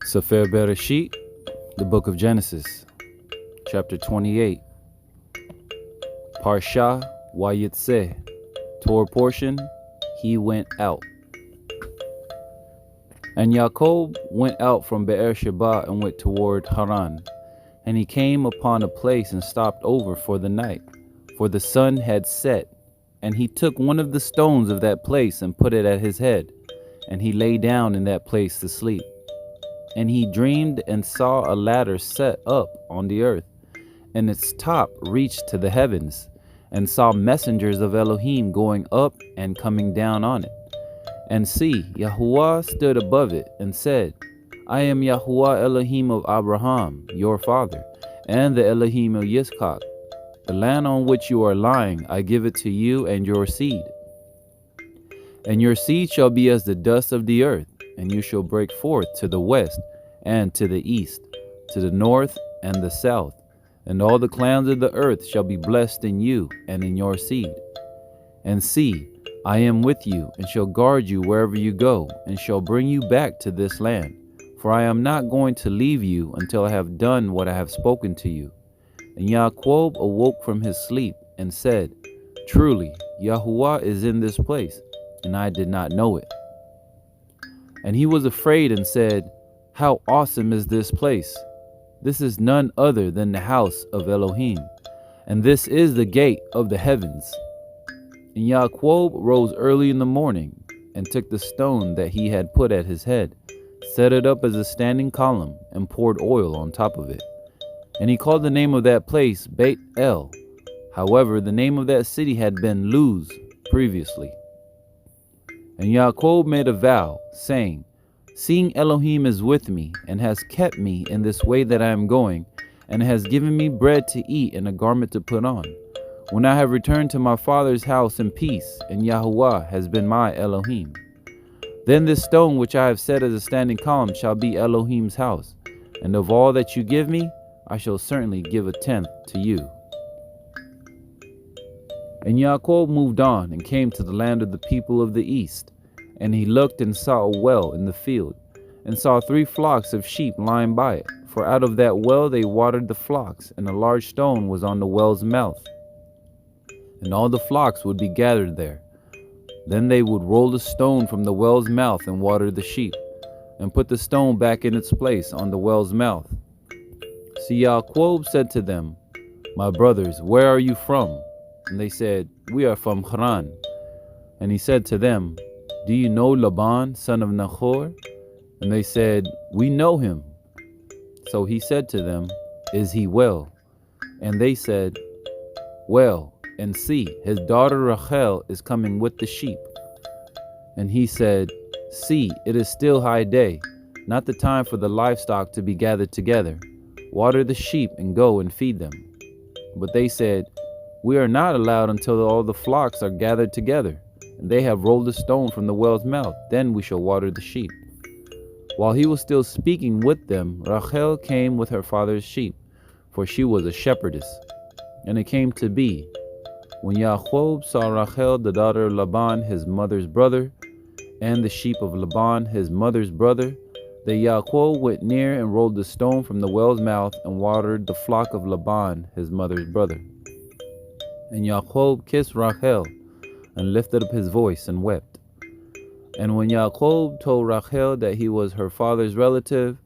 Sefer Bereshit, the book of Genesis, chapter 28. PARASHAT Wayetze, Torah portion, he went out. And Yaakov went out from Beersheba and went toward Haran. And he came upon a place and stopped over for the night, for the sun had set. And he took one of the stones of that place and put it at his head, and he lay down in that place to sleep. And he dreamed and saw a ladder set up on the earth, and its top reached to the heavens, and saw messengers of Elohim going up and coming down on it. And see, Yahuwah stood above it and said, I am Yahuwah Elohim of Abraham, your father, and the Elohim of Yitzchak. The land on which you are lying, I give it to you and your seed. And your seed shall be as the dust of the earth, and you shall break forth to the west and to the east, to the north and the south. And all the clans of the earth shall be blessed in you and in your seed. And see, I am with you, and shall guard you wherever you go, and shall bring you back to this land. For I am not going to leave you until I have done what I have spoken to you. And Yaakov awoke from his sleep and said, Truly, Yahuwah is in this place, and I did not know it. And he was afraid and said, How awesome is this place! This is none other than the house of Elohim, and this is the gate of the heavens. And Yaakov rose early in the morning, and took the stone that he had put at his head, set it up as a standing column, and poured oil on top of it. And he called the name of that place Beit El. However, the name of that city had been Luz previously. And Yaakov made a vow, saying, Seeing Elohim is with me, and has kept me in this way that I am going, and has given me bread to eat and a garment to put on, when I have returned to my father's house in peace, and Yahuwah has been my Elohim. Then this stone which I have set as a standing column shall be Elohim's house, and of all that you give me, I shall certainly give a tenth to you. And Yaakov moved on and came to the land of the people of the east. And he looked and saw a well in the field, and saw 3 flocks of sheep lying by it. For out of that well they watered the flocks, and a large stone was on the well's mouth. And all the flocks would be gathered there. Then they would roll the stone from the well's mouth and water the sheep, and put the stone back in its place on the well's mouth. So Yaakov said to them, My brothers, where are you from? And they said, We are from Haran. And he said to them, Do you know Laban, son of Nahor? And they said, We know him. So he said to them, Is he well? And they said, Well, and see, his daughter Rachel is coming with the sheep. And he said, See, it is still high day, not the time for the livestock to be gathered together. Water the sheep and go and feed them. But they said, We are not allowed until all the flocks are gathered together, and they have rolled a stone from the well's mouth. Then we shall water the sheep. While he was still speaking with them, Rachel came with her father's sheep, for she was a shepherdess. And it came to be, when Yaakov saw Rachel, the daughter of Laban, his mother's brother, and the sheep of Laban, his mother's brother, that Yaakov went near and rolled the stone from the well's mouth and watered the flock of Laban, his mother's brother. And Yaakov kissed Rachel, and lifted up his voice and wept. And when Yaakov told Rachel that he was her father's relative,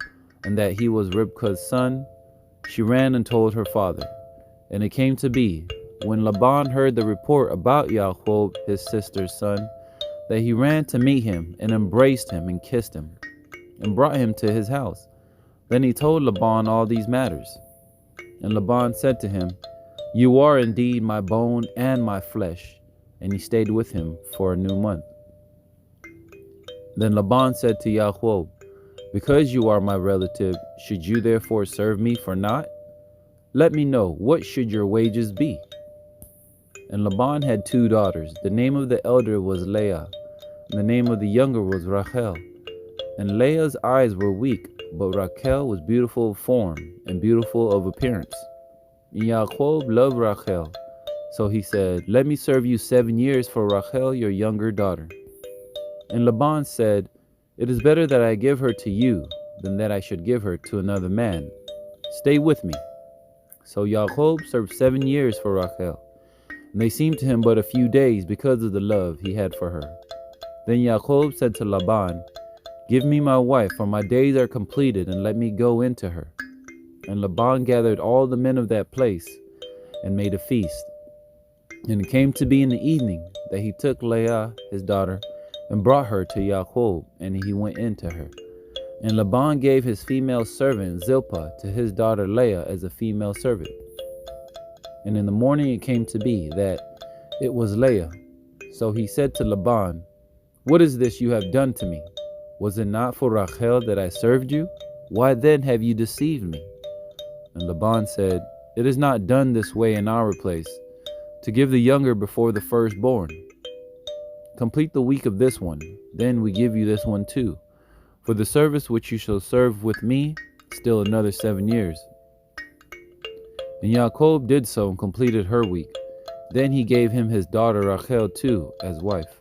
and that he was Rivka's son, she ran and told her father. And it came to be, when Laban heard the report about Yaakov, his sister's son, that he ran to meet him, and embraced him, and kissed him, and brought him to his house. Then he told Laban all these matters. And Laban said to him, You are indeed my bone and my flesh. And he stayed with him for a new month. Then Laban said to Yaakov, Because you are my relative, should you therefore serve me for naught? Let me know, what should your wages be? And Laban had 2 daughters. The name of the elder was Leah, and the name of the younger was Rachel. And Leah's eyes were weak, but Rachel was beautiful of form and beautiful of appearance. And Yaakov loved Rachel. So he said, Let me serve you 7 years for Rachel, your younger daughter. And Laban said, It is better that I give her to you, than that I should give her to another man. Stay with me." So Yaakov served 7 years for Rachel, and they seemed to him but a few days because of the love he had for her. Then Yaakov said to Laban, "Give me my wife, for my days are completed, and let me go into her." And Laban gathered all the men of that place and made a feast. And it came to be in the evening that he took Leah, his daughter, and brought her to Yaakov, and he went into her. And Laban gave his female servant Zilpah to his daughter Leah as a female servant. And in the morning it came to be that it was Leah. So he said to Laban, "What is this you have done to me? Was it not for Rachel that I served you? Why then have you deceived me?" And Laban said, "It is not done this way in our place, to give the younger before the firstborn. Complete the week of this one, then we give you this one too. For the service which you shall serve with me, still another 7 years." And Yaakov did so and completed her week. Then he gave him his daughter Rachel too as wife.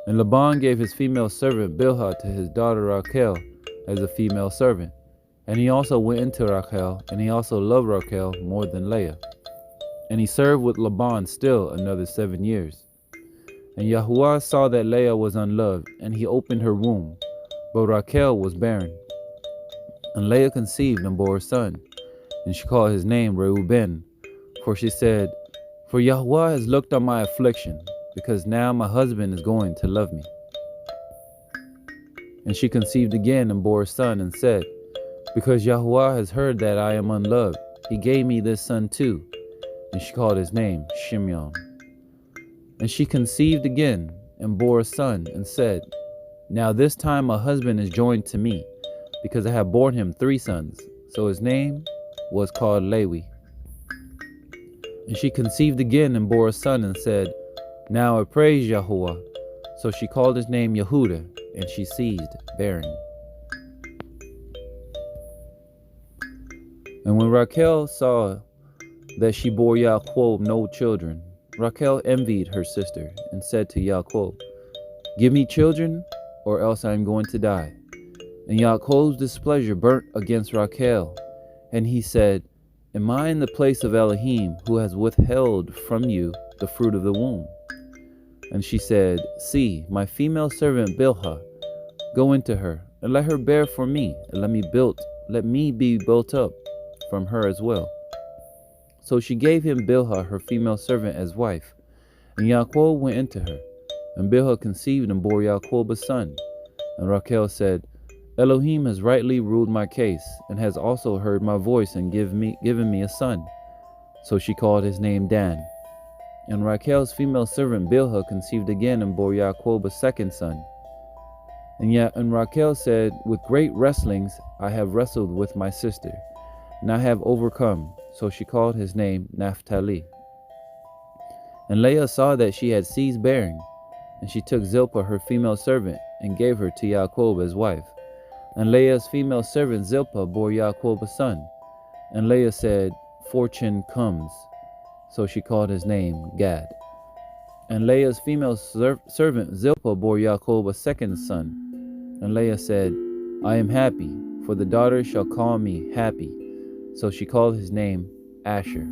And Laban gave his female servant Bilhah to his daughter Rachel as a female servant. And he also went into Rachel, and he also loved Rachel more than Leah. And he served with Laban still another 7 years. And Yahuwah saw that Leah was unloved, and he opened her womb, but Rachel was barren. And Leah conceived and bore a son, and she called his name Reuben, for she said, "For Yahuwah has looked on my affliction, because now my husband is going to love me." And she conceived again and bore a son, and said, "Because Yahuwah has heard that I am unloved, he gave me this son too." And she called his name Shimeon. And she conceived again and bore a son, and said, "Now this time my husband is joined to me, because I have borne him 3 sons." So his name was called Lewi. And she conceived again and bore a son, and said, "Now I praise Yahuwah." So she called his name Yehudah, and she ceased bearing. And when Rachel saw that she bore Yaakov no children, Rachel envied her sister, and said to Yaakov, "Give me children, or else I am going to die." And Yaakov's displeasure burnt against Rachel, and he said, "Am I in the place of Elohim, who has withheld from you the fruit of the womb?" And she said, "See, my female servant Bilhah, go into her, and let her bear for me, and let me be built up from her as well." So she gave him Bilhah, her female servant, as wife. And Yaakov went into her. And Bilhah conceived and bore Yaakov a son. And Rachel said, "Elohim has rightly ruled my case, and has also heard my voice and given me a son." So she called his name Dan. And Rachel's female servant Bilhah conceived again and bore Yaakov a second son. And Rachel said, "With great wrestlings I have wrestled with my sister, and I have overcome." So she called his name Naphtali. And Leah saw that she had ceased bearing, and she took Zilpah her female servant, and gave her to Yaakov as wife. And Leah's female servant Zilpah bore Yaakov a son. And Leah said, "Fortune comes." So she called his name Gad. And Leah's female servant Zilpah bore Yaakov a second son. And Leah said, "I am happy, for the daughter shall call me happy." So she called his name Asher.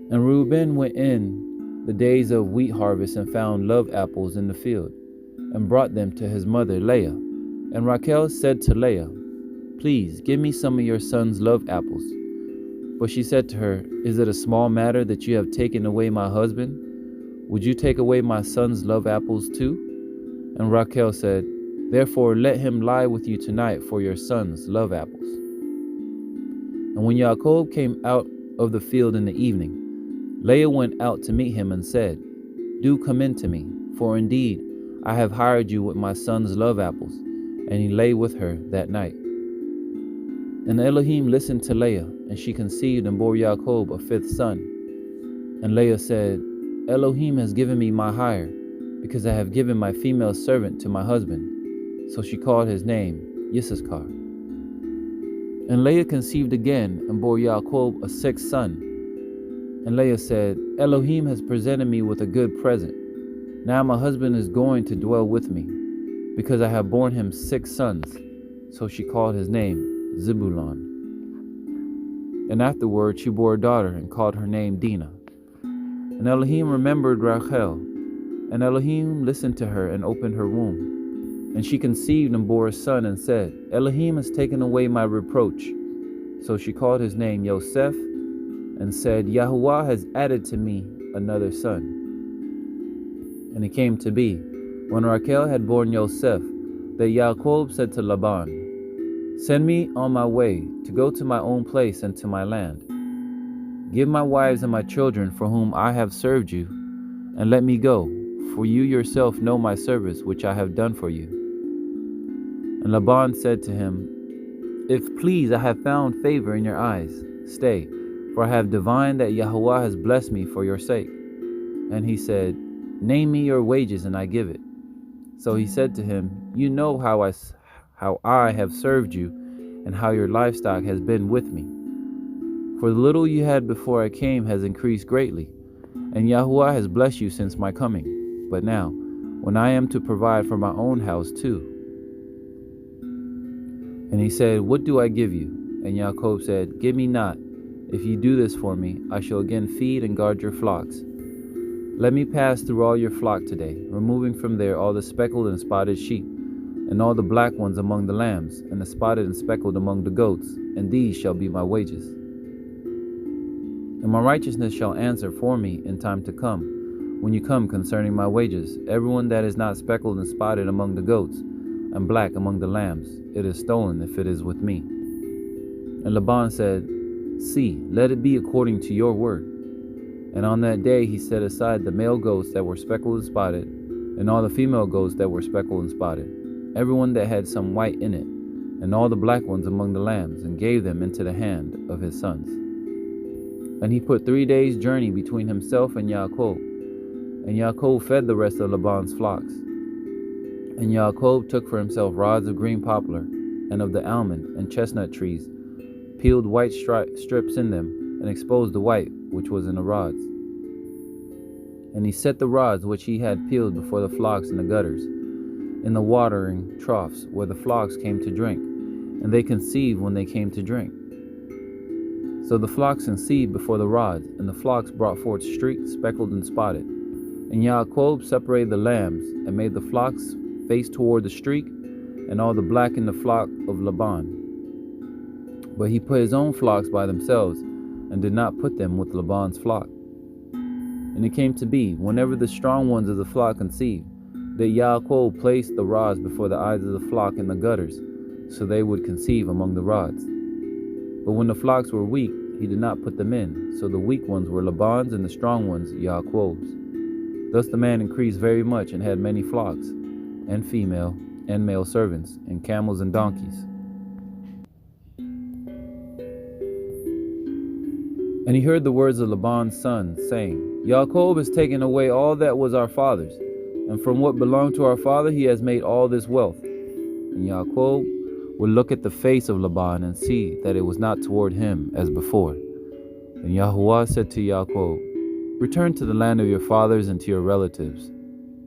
And Reuben went in the days of wheat harvest and found love apples in the field, and brought them to his mother Leah. And Rachel said to Leah, "Please give me some of your son's love apples." But she said to her, "Is it a small matter that you have taken away my husband? Would you take away my son's love apples too?" And Rachel said, "Therefore let him lie with you tonight for your son's love apples." And when Yaakov came out of the field in the evening, Leah went out to meet him and said, "Do come in to me, for indeed I have hired you with my son's love apples." And he lay with her that night. And Elohim listened to Leah, and she conceived and bore Yaakov a 5th son. And Leah said, "Elohim has given me my hire, because I have given my female servant to my husband." So she called his name Yisachar. And Leah conceived again and bore Yaakov a 6th son. And Leah said, "Elohim has presented me with a good present. Now my husband is going to dwell with me, because I have borne him 6 sons." So she called his name Zebulon. And afterward she bore a daughter and called her name Dinah. And Elohim remembered Rachel, and Elohim listened to her and opened her womb. And she conceived and bore a son and said, Elohim has taken away my reproach. So she called his name Yosef and said, Yahuwah has added to me another son. And it came to be, when Rachel had borne Yosef, that Yaakov said to Laban, Send me on my way to go to my own place and to my land. Give my wives and my children for whom I have served you, and let me go, for you yourself know my service which I have done for you. And Laban said to him, If please I have found favor in your eyes, stay, for I have divined that Yahuwah has blessed me for your sake. And he said, Name me your wages and I give it. So he said to him, You know how I have served you, and how your livestock has been with me. For the little you had before I came has increased greatly, and Yahuwah has blessed you since my coming. But now, when I am to provide for my own house too. And he said, What do I give you? And Yaakov said, Give me not. If you do this for me, I shall again feed and guard your flocks. Let me pass through all your flock today, removing from there all the speckled and spotted sheep, and all the black ones among the lambs, and the spotted and speckled among the goats, and these shall be my wages. And my righteousness shall answer for me in time to come, when you come concerning my wages. Everyone that is not speckled and spotted among the goats, and black among the lambs, it is stolen if it is with me. And Laban said, See, let it be according to your word. And on that day he set aside the male goats that were speckled and spotted, and all the female goats that were speckled and spotted, everyone that had some white in it, and all the black ones among the lambs, and gave them into the hand of his sons. And he put 3 days' journey between himself and Yaakov. And Yaakov fed the rest of Laban's flocks. And Yaakov took for himself rods of green poplar, and of the almond and chestnut trees, peeled white strips in them, and exposed the white which was in the rods. And he set the rods which he had peeled before the flocks in the gutters, in the watering troughs where the flocks came to drink, and they conceived when they came to drink. So the flocks conceived before the rods, and the flocks brought forth streaked, speckled, and spotted. And Yaakov separated the lambs, and made the flocks face toward the streak, and all the black in the flock of Laban. But he put his own flocks by themselves, and did not put them with Laban's flock. And it came to be, whenever the strong ones of the flock conceived, that Yaakov placed the rods before the eyes of the flock in the gutters, so they would conceive among the rods. But when the flocks were weak, he did not put them in, so the weak ones were Laban's, and the strong ones Yaakov's. Thus the man increased very much, and had many flocks, and female and male servants, and camels and donkeys. And he heard the words of Laban's son, saying, Yaakov has taken away all that was our father's, and from what belonged to our father he has made all this wealth. And Yaakov would look at the face of Laban, and see that it was not toward him as before. And Yahuwah said to Yaakov, Return to the land of your fathers and to your relatives,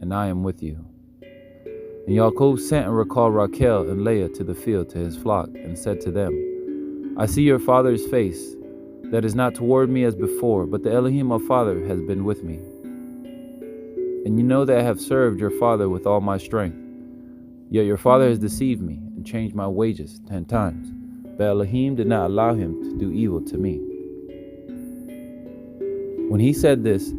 and I am with you. And Yaakov sent and recalled Rachel and Leah to the field to his flock, and said to them, I see your father's face, that is not toward me as before, but the Elohim of father has been with me. And you know that I have served your father with all my strength. Yet your father has deceived me, and changed my wages 10 times. But Elohim did not allow him to do evil to me. When he said this,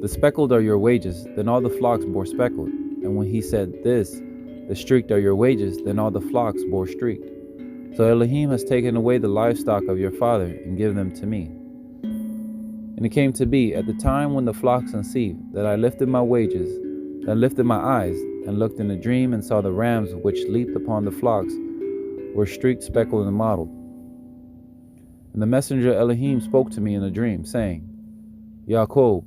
the speckled are your wages, then all the flocks bore speckled. And when he said this, the streaked are your wages, then all the flocks bore streaked. So Elohim has taken away the livestock of your father, and given them to me. And it came to be, at the time when the flocks conceived, that I lifted my eyes, and looked in a dream, and saw the rams which leaped upon the flocks were streaked, speckled, and mottled. And the messenger Elohim spoke to me in a dream, saying, Yaakov.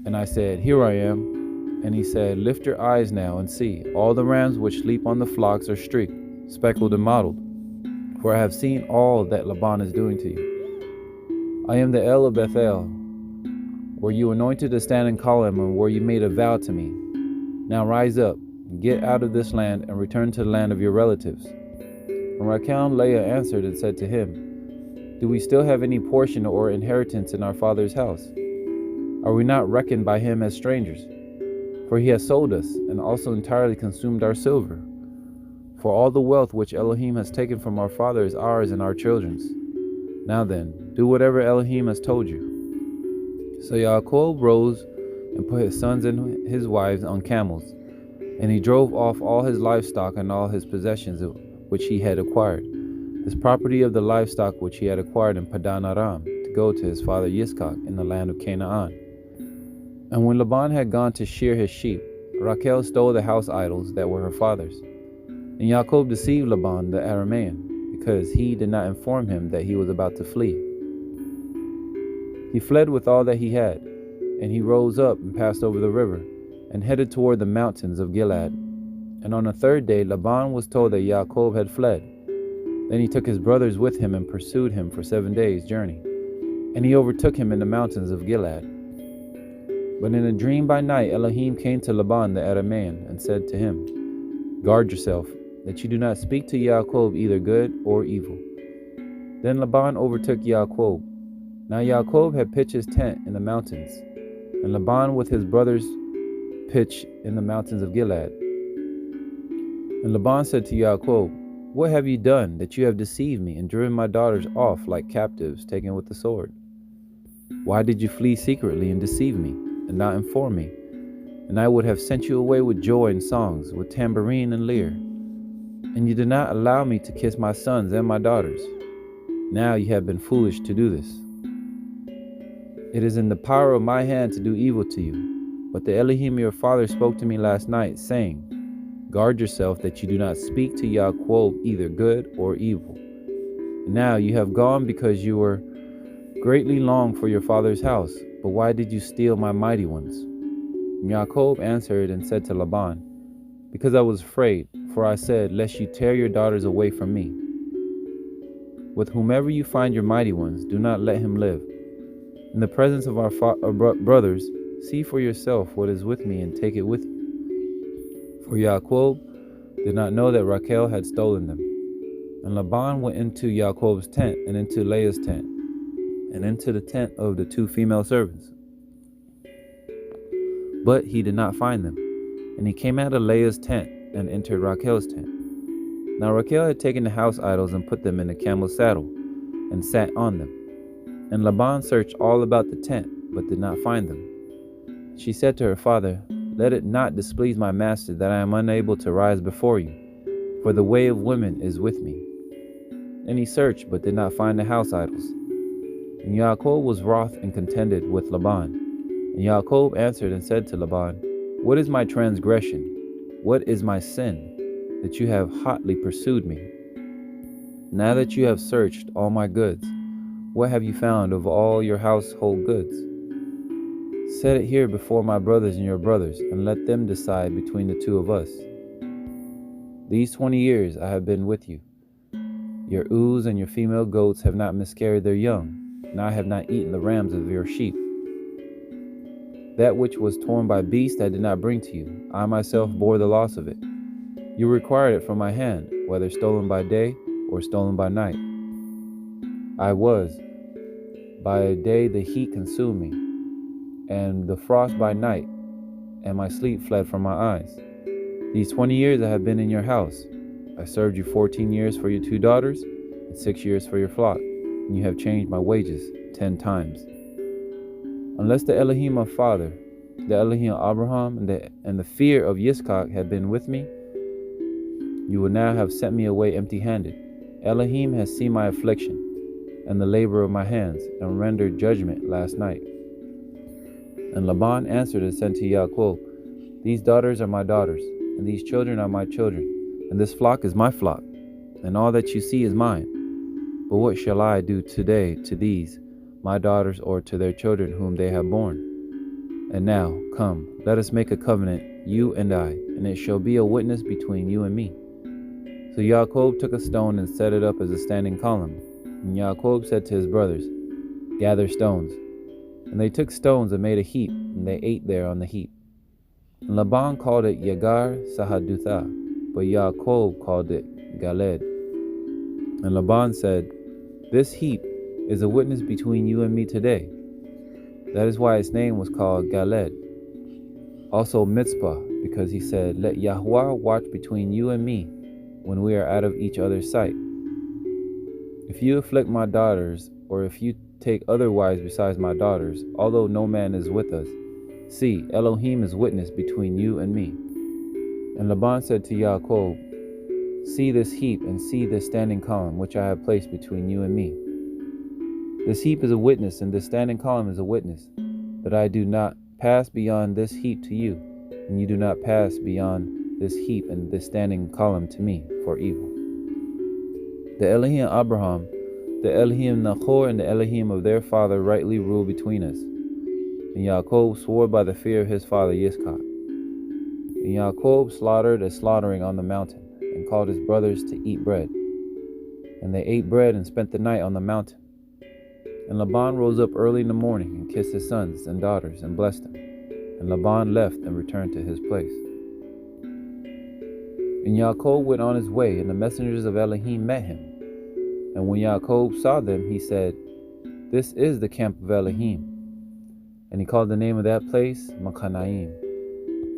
And I said, Here I am. And he said, Lift your eyes now, and see, all the rams which leap on the flocks are streaked, speckled, and mottled. For I have seen all that Laban is doing to you. I am the El of Bethel, where you anointed to stand in column, and where you made a vow to me. Now rise up, get out of this land, and return to the land of your relatives. And Rachel and Leah answered and said to him, Do we still have any portion or inheritance in our father's house? Are we not reckoned by him as strangers? For he has sold us, and also entirely consumed our silver. For all the wealth which Elohim has taken from our father is ours and our children's. Now then, do whatever Elohim has told you. So Yaakov rose and put his sons and his wives on camels, and he drove off all his livestock and all his possessions which he had acquired, his property of the livestock which he had acquired in Padan Aram, to go to his father Yitzchak in the land of Canaan. And when Laban had gone to shear his sheep, Rachel stole the house idols that were her father's. And Yaakov deceived Laban the Aramean, because he did not inform him that he was about to flee. He fled with all that he had, and he rose up and passed over the river, and headed toward the mountains of Gilead. And on the third day Laban was told that Yaakov had fled. Then he took his brothers with him and pursued him for 7 days' journey. And he overtook him in the mountains of Gilead. But in a dream by night Elohim came to Laban the Aramean and said to him, Guard yourself, that you do not speak to Yaakov either good or evil. Then Laban overtook Yaakov. Now Yaakov had pitched his tent in the mountains, and Laban with his brothers pitched in the mountains of Gilead. And Laban said to Yaakov, What have you done, that you have deceived me and driven my daughters off like captives taken with the sword? Why did you flee secretly and deceive me, and not inform me? And I would have sent you away with joy and songs, with tambourine and lyre. And you did not allow me to kiss my sons and my daughters. Now you have been foolish to do this. It is in the power of my hand to do evil to you. But the Elohim your father spoke to me last night, saying, Guard yourself that you do not speak to Yaakov either good or evil. And now you have gone because you were greatly longed for your father's house. But why did you steal my mighty ones? And Yaakov answered and said to Laban, Because I was afraid, for I said, Lest you tear your daughters away from me. With whomever you find your mighty ones, do not let him live. In the presence of our brothers, see for yourself what is with me and take it with you. For Yaakov did not know that Rachel had stolen them. And Laban went into Yaakov's tent and into Leah's tent, and into the tent of the 2 female servants. But he did not find them. And he came out of Leah's tent and entered Rachel's tent. Now Rachel had taken the house idols and put them in a camel's saddle, and sat on them. And Laban searched all about the tent, but did not find them. She said to her father, Let it not displease my master that I am unable to rise before you, for the way of women is with me. And he searched, but did not find the house idols. And Yaakov was wroth and contended with Laban. And Yaakov answered and said to Laban, What is my transgression? What is my sin, that you have hotly pursued me? Now that you have searched all my goods, what have you found of all your household goods? Set it here before my brothers and your brothers, and let them decide between the 2 of us. These 20 years I have been with you. Your ewes and your female goats have not miscarried their young, and I have not eaten the rams of your sheep. That which was torn by beast I did not bring to you. I myself bore the loss of it. You required it from my hand, whether stolen by day or stolen by night. I was. By day the heat consumed me, and the frost by night, and my sleep fled from my eyes. These 20 years I have been in your house. I served you 14 years for your 2 daughters, and 6 years for your flock, and you have changed my wages 10 times. Unless the Elohim of father, the Elohim of Abraham, and the fear of Yitzchak had been with me, you would now have sent me away empty-handed. Elohim has seen my affliction and the labor of my hands, and rendered judgment last night. And Laban answered and said to Yaakov, These daughters are my daughters, and these children are my children, and this flock is my flock, and all that you see is mine. But what shall I do today to these, my daughters, or to their children whom they have borne? And now, come, let us make a covenant, you and I, and it shall be a witness between you and me. So Yaakov took a stone and set it up as a standing column. And Yaakov said to his brothers, Gather stones. And they took stones and made a heap, and they ate there on the heap. And Laban called it Yagar Sahadutha, but Yaakov called it Galed. And Laban said, "This heap is a witness between you and me today." That is why its name was called Galed. Also Mitzpah, because he said, "Let Yahweh watch between you and me when we are out of each other's sight. If you afflict my daughters, or if you take other wives besides my daughters, although no man is with us, see, Elohim is witness between you and me." And Laban said to Yaakov, "See this heap and see this standing column which I have placed between you and me. This heap is a witness, and this standing column is a witness, that I do not pass beyond this heap to you, and you do not pass beyond this heap and this standing column to me for evil. The Elohim Abraham, the Elohim Nachor, and the Elohim of their father rightly rule between us." And Yaakov swore by the fear of his father Yitzchak. And Yaakov slaughtered a slaughtering on the mountain, and called his brothers to eat bread. And they ate bread and spent the night on the mountain. And Laban rose up early in the morning and kissed his sons and daughters and blessed them. And Laban left and returned to his place. And Yaakov went on his way, and the messengers of Elohim met him. And when Yaakov saw them, he said, "This is the camp of Elohim." And he called the name of that place Machanaim.